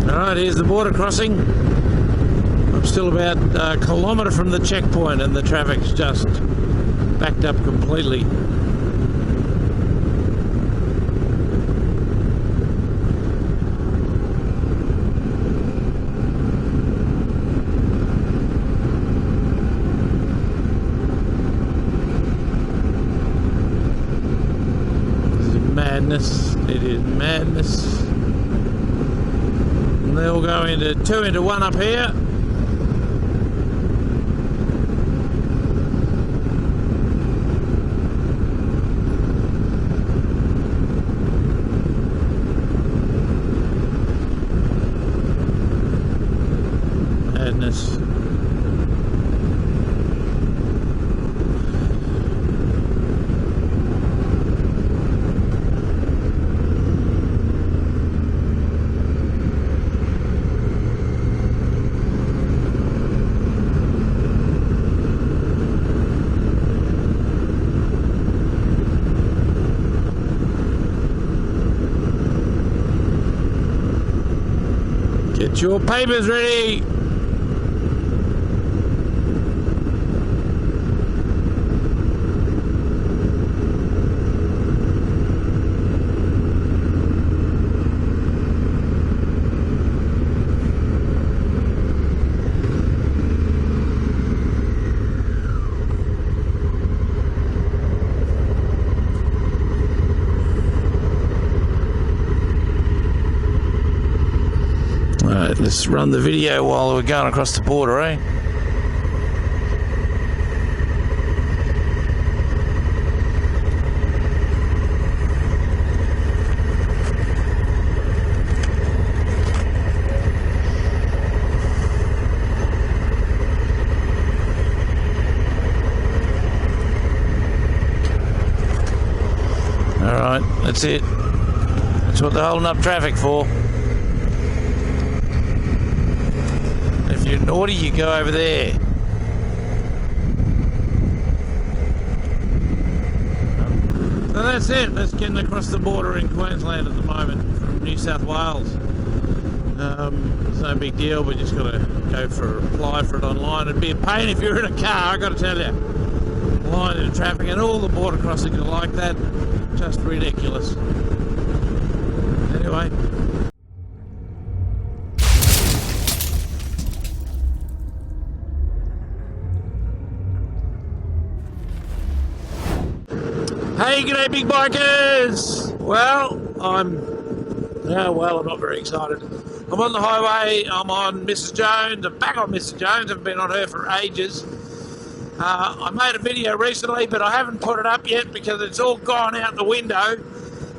Alright, here's the border crossing. I'm still about a kilometre from the checkpoint and the traffic's just backed up completely. Madness. It is madness. And they'll go into 2 into 1 up here. Madness. Get your papers ready. Alright, let's run the video while we're going across the border, eh? Alright, that's it. That's what they're holding up traffic for. If you're naughty, you go over there. So that's it. That's getting across the border in Queensland at the moment from New South Wales. It's no big deal. We just got to go for apply for it online. It'd be a pain if you're in a car, I got to tell you. Line in traffic and all the border crossings are like that. Just ridiculous. Anyway. Hey, g'day big bikers! Well, I'm not very excited. I'm on the highway, I'm on Mrs. Jones, I'm back on Mrs. Jones, I've been on her for ages. I made a video recently, but I haven't put it up yet because it's all gone out the window.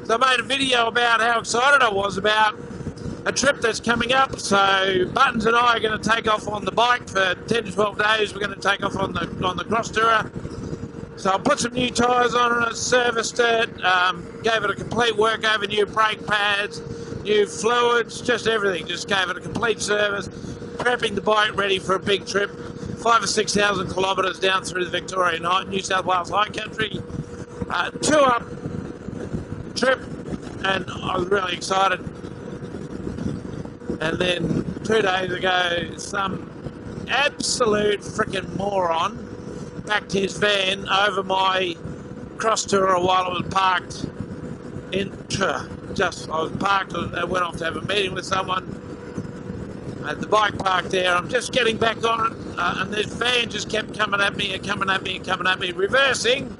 So I made a video about how excited I was about a trip that's coming up. So Buttons and I are going to take off on the bike for 10 to 12 days. We're going to take off on the cross tourer. So I put some new tyres on it, serviced it, gave it a complete work over, new brake pads, new fluids, just everything. Just gave it a complete service, prepping the bike ready for a big trip. 5,000 or 6,000 kilometres down through the Victorian New South Wales High Country. 2-up trip, and I was really excited. And then 2 days ago, some absolute freaking moron backed his van over my cross tourer while I was parked I was parked and I went off to have a meeting with someone. I had the bike parked there. I'm just getting back on it, and this van just kept coming at me, reversing.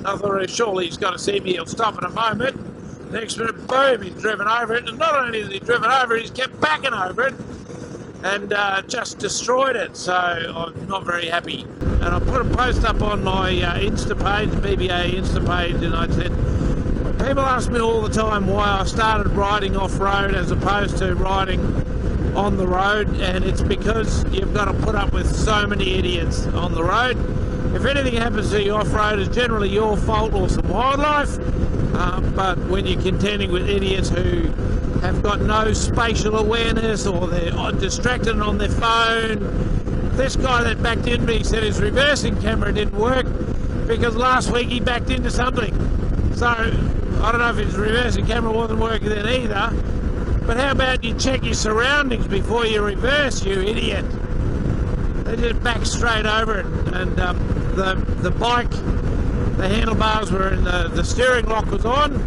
I thought, surely he's got to see me, he'll stop in a moment. Next minute, boom, he's driven over it, and not only has he driven over it, he's kept backing over it, and just destroyed it, so I'm not very happy. And I put a post up on my Insta page, BBA Insta page, and I said, people ask me all the time why I started riding off-road as opposed to riding on the road, and it's because you've got to put up with so many idiots on the road. If anything happens to you off-road, it's generally your fault or some wildlife, but when you're contending with idiots who have got no spatial awareness or they're distracted on their phone. This guy that backed into me said his reversing camera didn't work because last week he backed into something. So I don't know if his reversing camera wasn't working then either, But how about you check your surroundings before you reverse, you idiot? They just backed straight over it, and the bike, the handlebars were in, the steering lock was on.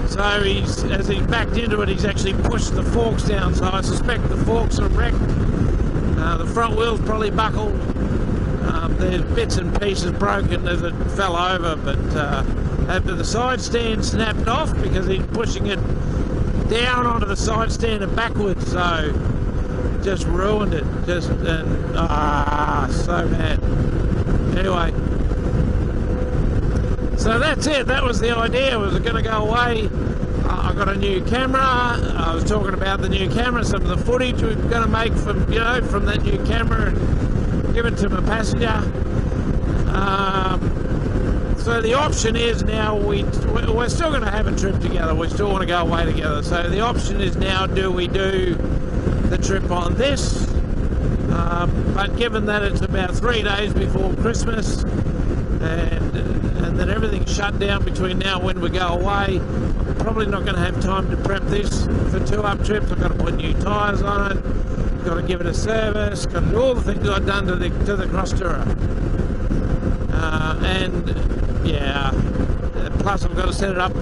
So as he backed into it, he's actually pushed the forks down. So I suspect the forks are wrecked. The front wheel's probably buckled. There's bits and pieces broken as it fell over, but after the side stand snapped off because he's pushing it down onto the side stand and backwards, so just ruined it. So bad. Anyway, so that's it. That was the idea. Was it going to go away? I got a new camera. I was talking about the new camera, some of the footage we're going to make from that new camera and give it to my passenger. So the option is now we're still going to have a trip together. We still want to go away together. So the option is now, do we do the trip on this? But given that it's about 3 days before Christmas and that everything's shut down between now and when we go away, I'm probably not going to have time to prep this for 2 up trips. I've got to put new tyres on it. Got to give it a service. Got to do all the things I've done to the Cross Tourer. And yeah, plus I've got to set it up.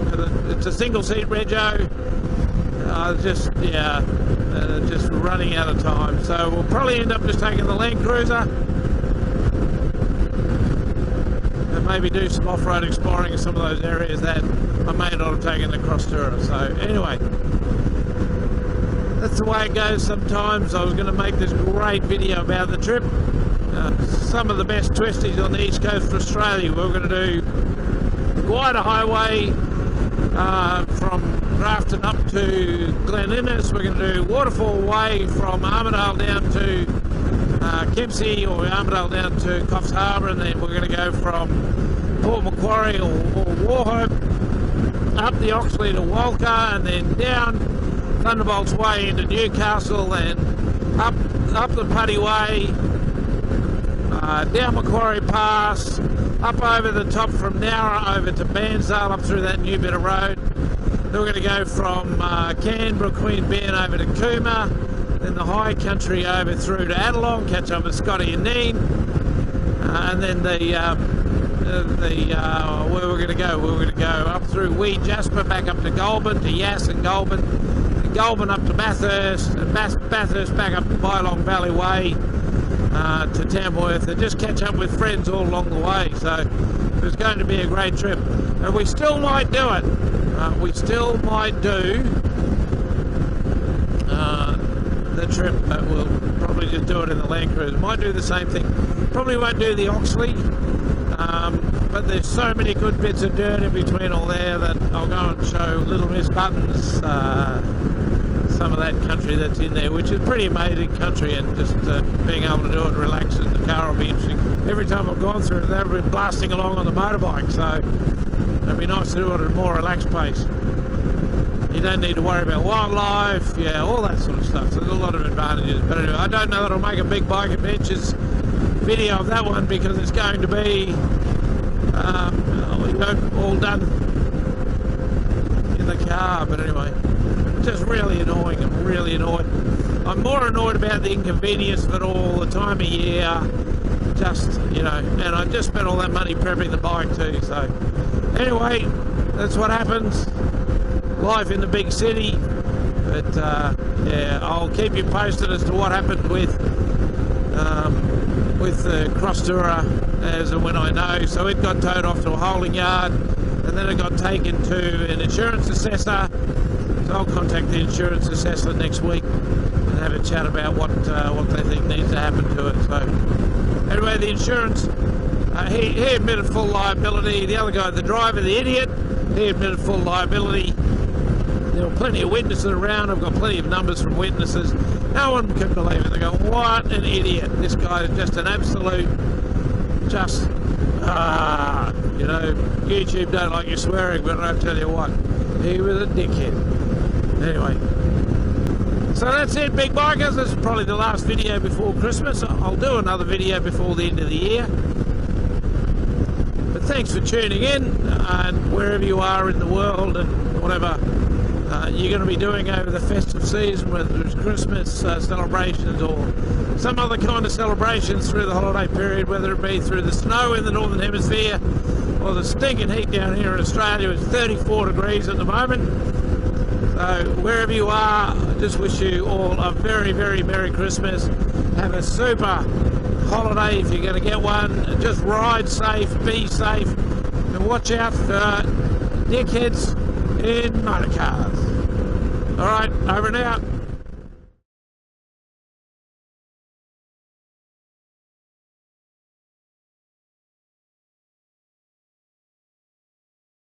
It's a single seat rego. Just running out of time. So we'll probably end up just taking the Land Cruiser and maybe do some off-road exploring in some of those areas that I may not have taken the Cross Tourer. So anyway, that's the way it goes sometimes. I was going to make this great video about the trip. Some of the best twisties on the east coast of Australia. We're going to do Guida Highway from Grafton up to Glen Innes. We're going to do Waterfall Way from Armidale down to Kempsey, or Armidale down to Coffs Harbour, and then we're going to go from Port Macquarie or Wauchope up the Oxley to Walker, and then down Thunderbolts Way into Newcastle, and up the Putty Way, down Macquarie Pass, up over the top from Nowra over to Bairnsdale, up through that new bit of road. Then we're going to go from Canberra, Queanbeyan over to Cooma, then the high country over through to Adelong, catch up with Scotty and Neen, and then where we're going to go? We're going to go up through Wee Jasper, back up to Goulburn, to Yass and Goulburn, and Goulburn up to Bathurst, and Bathurst back up to Bylong Valley Way, to Tamworth, and just catch up with friends all along the way. So it's going to be a great trip, and we still might do it. We still might do the trip, but we'll probably just do it in the Land Cruiser. Might do the same thing. Probably won't do the Oxley, but there's so many good bits of dirt in between all there that I'll go and show Little Miss Buttons, some of that country that's in there, which is pretty amazing country, and just being able to do it and relax in the car will be interesting. Every time I've gone through it, they've been blasting along on the motorbike, so it'd be nice to do it at a more relaxed pace. You don't need to worry about wildlife, yeah, all that sort of stuff. So there's a lot of advantages. But anyway, I don't know that I'll make a big bike adventures video of that one, because it's going to be all done in the car. But anyway, just really annoying. I'm really annoyed. I'm more annoyed about the inconvenience of it all, the time of year, just, and I just spent all that money prepping the bike too. So anyway, that's what happens. Life in the big city. But yeah, I'll keep you posted as to what happened with the Cross Tourer as and when I know. So it got towed off to a holding yard, and then it got taken to an insurance assessor. So I'll contact the insurance assessor next week and have a chat about what they think needs to happen to it. So anyway, the insurance, he admitted full liability. The other guy, the driver, the idiot, he admitted full liability. There were plenty of witnesses around. I've got plenty of numbers from witnesses. No one can believe it. They go, what an idiot. This guy is just an absolute, YouTube don't like you swearing, but I'll tell you what, he was a dickhead. Anyway, so that's it, big bikers. This is probably the last video before Christmas. I'll do another video before the end of the year. But thanks for tuning in, and wherever you are in the world and whatever, you're going to be doing over the festive season, whether it's Christmas celebrations or some other kind of celebrations through the holiday period, whether it be through the snow in the Northern Hemisphere or the stinking heat down here in Australia. It's 34 degrees at the moment. So wherever you are, I just wish you all a very, very Merry Christmas. Have a super holiday if you're going to get one. Just ride safe, be safe, and watch out for dickheads in motor cars. All right, over and out.